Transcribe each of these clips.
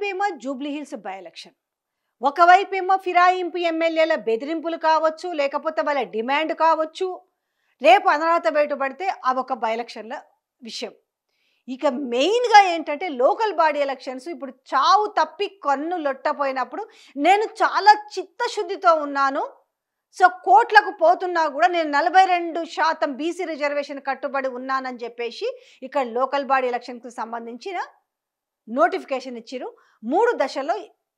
ఒకవైపేమో Jubilee Hills by election, ఒకవైపేమో ఫిరాయింపు ఎమ్మెల్యేల బెదిరింపులు కావచ్చు, లేకపోతే వాళ్ళ డిమాండ్ కావచ్చు, రేపు అనర్హత బయటపడితే అదొక బై ఎలక్షన్ల విషయం. ఇక మెయిన్గా ఏంటంటే లోకల్ బాడీ ఎలక్షన్స్ ఇప్పుడు చావు తప్పి కన్ను లొట్టపోయినప్పుడు నేను చాలా చిత్తశుద్ధితో ఉన్నాను, సో కోట్లకు పోతున్నా కూడా నేను 42% బీసీ రిజర్వేషన్ కట్టుబడి ఉన్నానని చెప్పేసి ఇక్కడ లోకల్ బాడీ ఎలక్షన్కి సంబంధించిన నోటిఫికేషన్ ఇచ్చిరు. 3 దశల్లో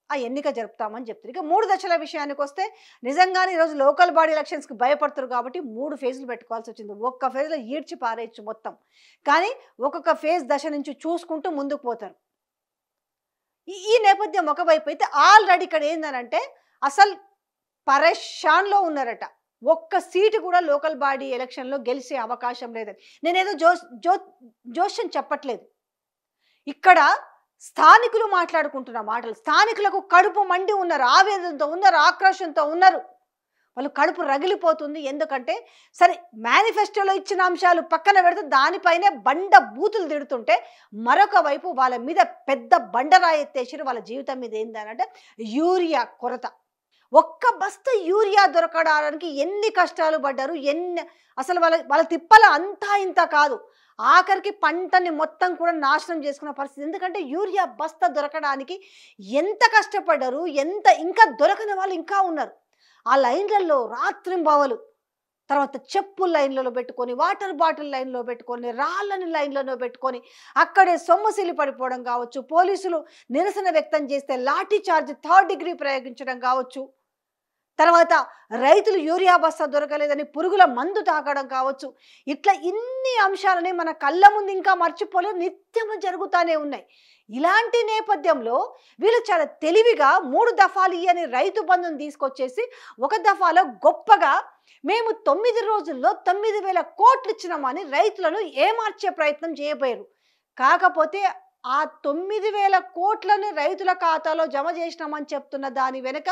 ఆ ఎన్నిక జరుపుతామని చెప్తారు. ఇక 3 దశల విషయానికి వస్తే నిజంగానే ఈరోజు లోకల్ బాడీ ఎలక్షన్స్కి భయపడుతారు కాబట్టి 3 ఫేజ్లు పెట్టుకోవాల్సి వచ్చింది. ఒక్క ఫేజ్లో ఈడ్చి పారేయచ్చు మొత్తం, కానీ ఒక్కొక్క ఫేజ్ దశ నుంచి చూసుకుంటూ ముందుకు పోతారు. ఈ నేపథ్యం ఒకవైపు అయితే ఆల్రెడీ ఇక్కడ ఏందనంటే అసలు పరేషాన్లో ఉన్నారట. ఒక్క సీటు కూడా లోకల్ బాడీ ఎలక్షన్లో గెలిచే అవకాశం లేదని. నేనేదో జోష్యం చెప్పట్లేదు, ఇక్కడ స్థానికులు మాట్లాడుకుంటున్న మాటలు. స్థానికులకు కడుపు మండి ఉన్నారు, ఆవేదనతో ఉన్నారు, ఆక్రోషంతో ఉన్నారు. వాళ్ళు కడుపు రగిలిపోతుంది. ఎందుకంటే సరే మేనిఫెస్టోలో ఇచ్చిన అంశాలు పక్కన పెడితే దానిపైనే బండ బూతులు తిడుతుంటే మరొక వైపు వాళ్ళ మీద పెద్ద బండరాయి ఎత్తేసారు. వాళ్ళ జీవితం మీద ఏందనంటే యూరియా కొరత. ఒక్క బస్తా యూరియా దొరకడానికి ఎన్ని కష్టాలు పడ్డారు, అసలు వాళ్ళ తిప్పల అంతా ఇంత కాదు. ఆఖరికి పంటని మొత్తం కూడా నాశనం చేసుకున్న పరిస్థితి. ఎందుకంటే యూరియా బస్తా దొరకడానికి ఎంత కష్టపడ్డారు, ఇంకా దొరకని వాళ్ళు ఇంకా ఉన్నారు. ఆ లైన్లలో రాత్రింబవలు, తర్వాత చెప్పుల లైన్లలో పెట్టుకొని, వాటర్ బాటిల్ లైన్లో పెట్టుకొని, రాళ్ళని లైన్లలో పెట్టుకొని అక్కడే సొమ్మసిలి పడిపోవడం కావచ్చు, పోలీసులు నిరసన వ్యక్తం చేస్తే లాఠీ చార్జ్ 3rd డిగ్రీ ప్రయోగించడం కావచ్చు, తర్వాత రైతులు యూరియా బస్తా దొరకలేదని పురుగుల మందు తాగడం కావచ్చు. ఇట్లా ఇన్ని అంశాలని మన కళ్ళ ముందు ఇంకా మర్చిపోలేదు, నిత్యము జరుగుతూనే ఉన్నాయి. ఇలాంటి నేపథ్యంలో వీళ్ళు చాలా తెలివిగా 3 దఫాలు ఇయ్యని రైతు బంధుని తీసుకొచ్చేసి ఒక దఫాలో గొప్పగా మేము 9 రోజుల్లో 9,000 కోట్లు ఇచ్చినామని రైతులను ఏమార్చే ప్రయత్నం చేయబోయారు. కాకపోతే ఆ 9,000 కోట్లను రైతుల ఖాతాలో జమ చేసినామని చెప్తున్న దాని వెనుక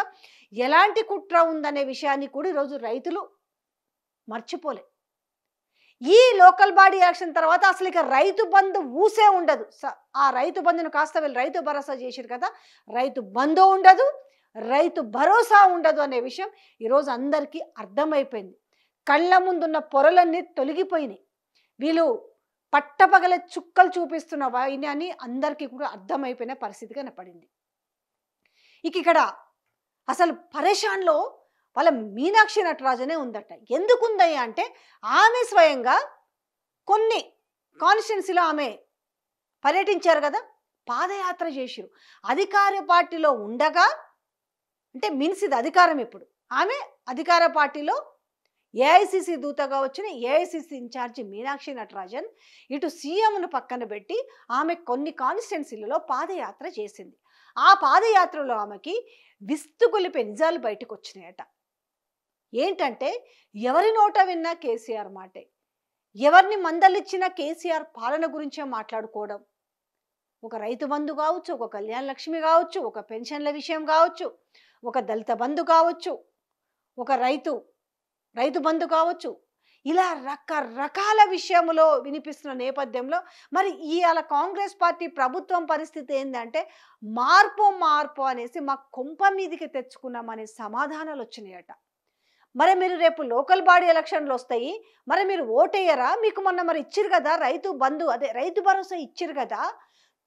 ఎలాంటి కుట్ర ఉందనే విషయాన్ని కూడా ఈరోజు రైతులు మర్చిపోలే. ఈ లోకల్ బాడీ ఎలక్షన్ తర్వాత అసలు ఇక రైతు బంధు ఊసే ఉండదు. ఆ రైతు బంధును కాస్త వీళ్ళు రైతు భరోసా చేశారు కదా, రైతు బంధు ఉండదు, రైతు భరోసా ఉండదు అనే విషయం ఈరోజు అందరికీ అర్థమైపోయింది. కళ్ళ ముందున్న పొరలన్నీ తొలగిపోయినాయి. వీళ్ళు పట్టపగల చుక్కలు చూపిస్తున్న అని అందరికీ కూడా అర్థమైపోయిన పరిస్థితి కనపడింది. ఇక్కడ అసలు పరేషాన్లో వాళ్ళ మీనాక్షి నటరాజనే ఉందట. ఎందుకుందయ్యా అంటే ఆమె స్వయంగా కొన్ని కాన్స్టిట్యున్సీలో ఆమె పర్యటించారు కదా, పాదయాత్ర చేసిరు. అధికార పార్టీలో ఉండగా, అంటే మీన్స్ ఇది అధికారం, ఇప్పుడు ఆమె అధికార పార్టీలో ఏఐసిసి దూతగా వచ్చిన ఏఐసిసి ఇన్ఛార్జి మీనాక్షి నటరాజన్ ఇటు సీఎంను పక్కన పెట్టి ఆమె కొన్ని కాన్స్టిట్యున్సీలలో పాదయాత్ర చేసింది. ఆ పాదయాత్రలో ఆమెకి విస్తుగొలిపే నిజాలు బయటకు వచ్చినాయట. ఏంటంటే ఎవరి నోట విన్నా కేసీఆర్ మాటే, ఎవరిని మందలిచ్చినా కేసీఆర్ పాలన గురించే మాట్లాడుకోవడం. ఒక రైతు బంధు కావచ్చు, ఒక కళ్యాణ లక్ష్మి కావచ్చు, ఒక పెన్షన్ల విషయం కావచ్చు, ఒక దళిత బంధు కావచ్చు, ఒక రైతు బంధు కావచ్చు, ఇలా రకరకాల విషయంలో వినిపిస్తున్న నేపథ్యంలో మరి ఇవాళ కాంగ్రెస్ పార్టీ ప్రభుత్వం పరిస్థితి ఏంటంటే మార్పు అనేసి మా కొంప మీదికి తెచ్చుకున్నామనే సమాధానాలు వచ్చినాయట. మరి మీరు రేపు లోకల్ బాడీ ఎలక్షన్లు వస్తాయి, మరి మీరు ఓటేయరా? మీకు మొన్న మరి ఇచ్చిరు కదా రైతు బంధు, అదే రైతు భరోసా ఇచ్చిరు కదా,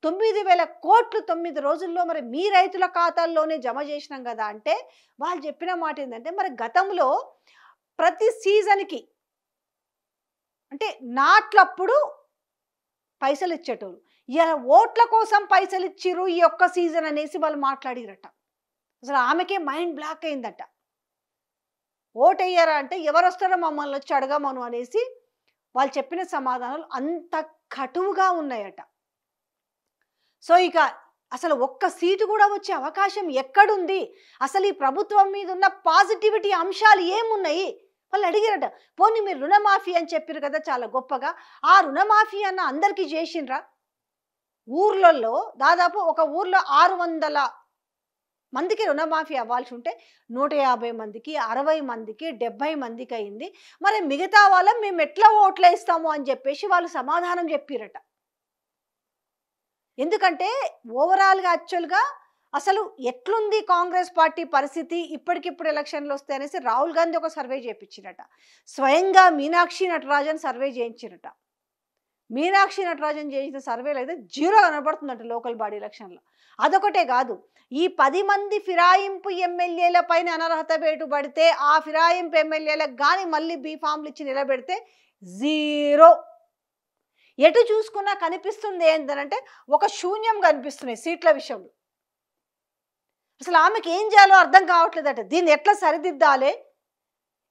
9,000 కోట్లు 9 రోజుల్లో మరి మీ రైతుల ఖాతాల్లోనే జమ చేసినాం కదా అంటే వాళ్ళు చెప్పిన మాట ఏంటంటే మరి గతంలో ప్రతి సీజన్కి అంటే నాట్లప్పుడు పైసలు ఇచ్చేటోళ్ళు, ఇలా ఓట్ల కోసం పైసలు ఇచ్చిర్రు ఈ ఒక్క సీజన్ అనేసి వాళ్ళు మాట్లాడిరట. అసలు ఆమెకే మైండ్ బ్లాక్ అయిందట. ఓటయ్యారా అంటే ఎవరు వస్తారో మమ్మల్ని వచ్చి అడగమను అనేసి వాళ్ళు చెప్పిన సమాధానాలు అంత కటువుగా ఉన్నాయట. సో ఇక అసలు ఒక్క సీటు కూడా వచ్చే అవకాశం ఎక్కడుంది, అసలు ఈ ప్రభుత్వం మీద ఉన్న పాజిటివిటీ అంశాలు ఏమున్నాయి వాళ్ళు అడిగారట. పోనీ మీరు రుణమాఫీ అని చెప్పారు కదా చాలా గొప్పగా, ఆ రుణమాఫీ అన్న అందరికీ చేసిండ్రా? ఊర్లలో దాదాపు ఒక ఊర్లో 600 మందికి రుణమాఫీ అవ్వాల్సి ఉంటే 150 మందికి, 60 మందికి, 70 మందికి అయింది. మరి మిగతా వాళ్ళం మేము ఎట్లా ఓట్లు వేస్తాము అని చెప్పేసి వాళ్ళు సమాధానం చెప్పిరట. ఎందుకంటే ఓవరాల్‌గా యాక్చువల్‌గా అసలు ఎట్లుంది కాంగ్రెస్ పార్టీ పరిస్థితి ఇప్పటికిప్పుడు ఎలక్షన్‌లు వస్తాయి అనేసి రాహుల్ గాంధీ ఒక సర్వే చేపించిండట. స్వయంగా మీనాక్షి నటరాజన్ సర్వే చేయించిండ్రట. మీనాక్షి నటరాజన్ చేసిన సర్వేలో అయితే జీరో కనబడుతుందంట లోకల్ బాడీ ఎలక్షన్‌లో. అదొకటే కాదు. ఈ 10 మంది ఫిరాయింపు ఎమ్మెల్యేల పైన అనర్హత వేటు పడితే ఆ ఫిరాయింపు ఎమ్మెల్యేలకు గాని మళ్ళీ బీ ఫామ్‌లు ఇచ్చి నిలబెడితే జీరో. ఎటు చూసుకున్నా కనిపిస్తుంది ఏంటనంటే ఒక శూన్యం కనిపిస్తున్నాయి సీట్ల విషయంలో. అసలు ఆమెకి ఏం చేయాలో అర్థం కావట్లేదట. దీన్ని ఎట్లా సరిదిద్దాలి?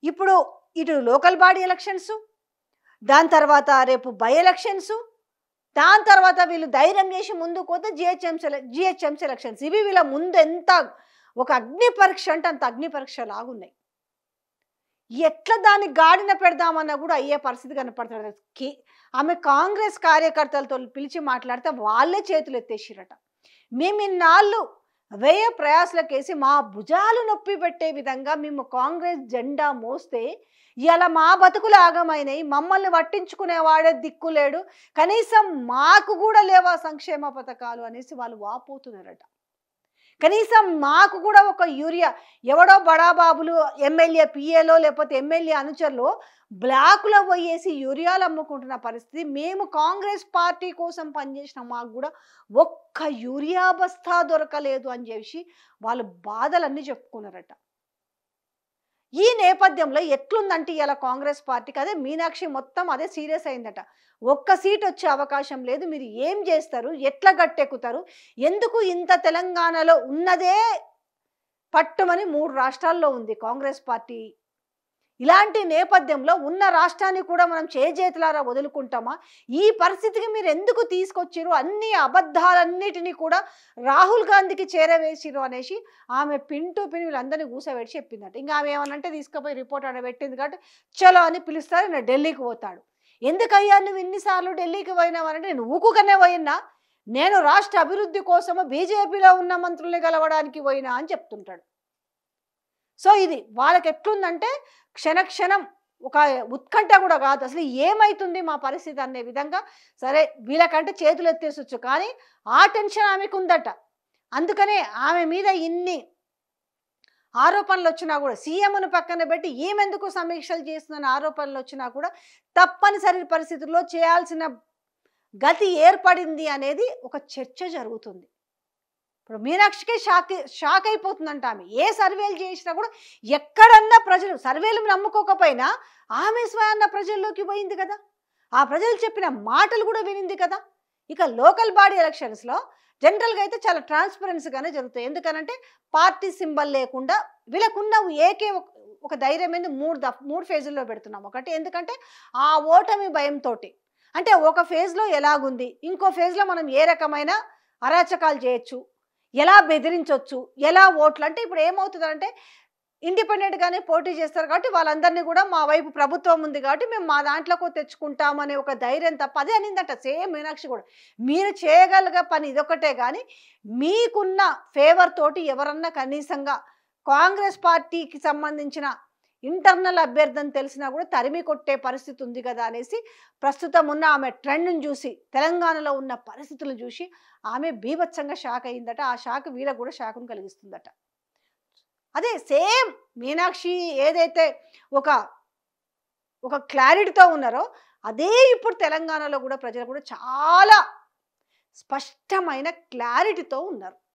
ఇప్పుడు ఇటు లోకల్ బాడీ ఎలక్షన్స్, దాని తర్వాత రేపు బై ఎలక్షన్స్, దాని తర్వాత వీళ్ళు ధైర్యం చేసి ముందుకు పోతే జిహెచ్ఎంసీ ఎలక్షన్స్. ఇవి వీళ్ళ ముందు ఎంత ఒక అగ్ని పరీక్ష అంటే అంత అగ్ని పరీక్ష లాగున్నాయి. ఎట్లా దాన్ని గాడిన పెడదామన్నా కూడా అయ్యే పరిస్థితి కనపడుతుంది. ఆమె కాంగ్రెస్ కార్యకర్తలతో పిలిచి మాట్లాడితే వాళ్ళే చేతులు ఎత్తేసిరట. మేము ఇన్నాళ్ళు వ్యయ ప్రయాసలకేసి మా భుజాలు నొప్పి పెట్టే విధంగా మేము కాంగ్రెస్ జెండా మోస్తే ఇలా మా బతుకులు ఆగమైనాయి, మమ్మల్ని పట్టించుకునేవాడే దిక్కులేడు, కనీసం మాకు కూడా లేవా సంక్షేమ పథకాలు అనేసి వాళ్ళు వాపోతున్నారట. కనీసం మాకు కూడా ఒక యూరియా ఎవడో బడాబాబులు ఎమ్మెల్యే పిఏలో లేకపోతే ఎమ్మెల్యే అనుచరులు బ్లాకులో పోయేసి యూరియాలు అమ్ముకుంటున్న పరిస్థితి. మేము కాంగ్రెస్ పార్టీ కోసం పనిచేసిన మాకు కూడా ఒక్క యూరియా బస్తా దొరకలేదు అని చెప్పి వాళ్ళు బాధలన్నీ చెప్పుకున్నారట. ఈ నేపథ్యంలో ఎట్లుందంటే ఇలా కాంగ్రెస్ పార్టీకి అదే మీనాక్షి మొత్తం అదే సీరియస్ అయిందట. ఒక్క సీట్ వచ్చే అవకాశం లేదు, మీరు ఏం చేస్తారు, ఎట్లా గట్టెక్కుతారు, ఎందుకు ఇంత తెలంగాణలో ఉన్నదే పట్టుమని 3 రాష్ట్రాల్లో ఉంది కాంగ్రెస్ పార్టీ. ఇలాంటి నేపథ్యంలో ఉన్న రాష్ట్రాన్ని కూడా మనం చేజేతులారా వదులుకుంటామా? ఈ పరిస్థితికి మీరు ఎందుకు తీసుకొచ్చిరు? అన్ని అబద్ధాలన్నిటినీ కూడా రాహుల్ గాంధీకి చేరవేసిరు అనేసి ఆమె పిన్ టు పిన్ వీళ్ళందరినీ కూసబెట్టి చెప్పిందట. ఇంకా ఆమె ఏమనంటే తీసుకుపోయి రిపోర్ట్ ఆడ పెట్టింది కాబట్టి చలో అని పిలుస్తారు, నేను ఢిల్లీకి పోతాడు. ఎందుకయ్యా నువ్వు ఇన్నిసార్లు ఢిల్లీకి పోయినావనంటే నేను ఊకుకనే పోయినా, నేను రాష్ట్ర అభివృద్ధి కోసము బీజేపీలో ఉన్న మంత్రుల్ని కలవడానికి పోయినా అని చెప్తుంటాడు. సో ఇది వాళ్ళకి ఎట్లుందంటే క్షణక్షణం ఒక ఉత్కంఠ కూడా కాదు, అసలు ఏమైతుంది మా పరిస్థితి అనే విధంగా. సరే వీళ్ళకంటే చేతులు ఎత్తేసొచ్చు, కానీ ఆ టెన్షన్ ఆమెకు ఉందట. అందుకనే ఆమె మీద ఇన్ని ఆరోపణలు వచ్చినా కూడా, సీఎంను పక్కన పెట్టి ఈమెందుకు సమీక్షలు చేస్తున్న ఆరోపణలు వచ్చినా కూడా తప్పనిసరి పరిస్థితుల్లో చేయాల్సిన గతి ఏర్పడింది అనేది ఒక చర్చ జరుగుతుంది. ఇప్పుడు మీనాక్షికే షాక్ అయిపోతుందంట ఆమె. ఏ సర్వేలు చేసినా కూడా ఎక్కడన్నా ప్రజలు సర్వేలు నమ్ముకోకపోయినా ఆమె స్వయాన్న ప్రజల్లోకి పోయింది కదా, ఆ ప్రజలు చెప్పిన మాటలు కూడా వినింది కదా. ఇక లోకల్ బాడీ ఎలక్షన్స్లో జనరల్గా అయితే చాలా ట్రాన్స్పరెన్సీగానే జరుగుతాయి. ఎందుకనంటే పార్టీ సింబల్ లేకుండా వీళ్ళకున్న ఏకే ఒక ధైర్యం ఏంది, 3 ఫేజుల్లో పెడుతున్నాం. ఒకటి ఎందుకంటే ఆ ఓటమి భయంతో, అంటే ఒక ఫేజ్లో ఎలాగుంది, ఇంకో ఫేజ్లో మనం ఏ రకమైన అరాచకాలు చేయొచ్చు, ఎలా బెదిరించవచ్చు, ఎలా ఓట్లు. అంటే ఇప్పుడు ఏమవుతుందంటే ఇండిపెండెంట్గానే పోటీ చేస్తారు కాబట్టి వాళ్ళందరినీ కూడా మా వైపు ప్రభుత్వం ఉంది కాబట్టి మేము మా దాంట్లోకి తెచ్చుకుంటామనే ఒక ధైర్యం తప్ప. అదే అనిందట సేమ్ మీనాక్షి కూడా, మీరు చేయగలిగే పని ఇదొకటే, కానీ మీకున్న ఫేవర్ తోటి ఎవరన్నా కనీసంగా కాంగ్రెస్ పార్టీకి సంబంధించిన ఇంటర్నల్ అభ్యర్థిని తెలిసినా కూడా తరిమి కొట్టే పరిస్థితి ఉంది కదా అనేసి ప్రస్తుతం ఉన్న ఆమె ట్రెండ్ని చూసి, తెలంగాణలో ఉన్న పరిస్థితులను చూసి ఆమె బీభత్సంగా షాక్ అయిందట. ఆ షాక్ వీళ్ళకు కూడా షాకును కలిగిస్తుందట. అదే సేమ్ మీనాక్షి ఏదైతే ఒక క్లారిటీతో ఉన్నారో అదే ఇప్పుడు తెలంగాణలో కూడా ప్రజలు కూడా చాలా స్పష్టమైన క్లారిటీతో ఉన్నారు.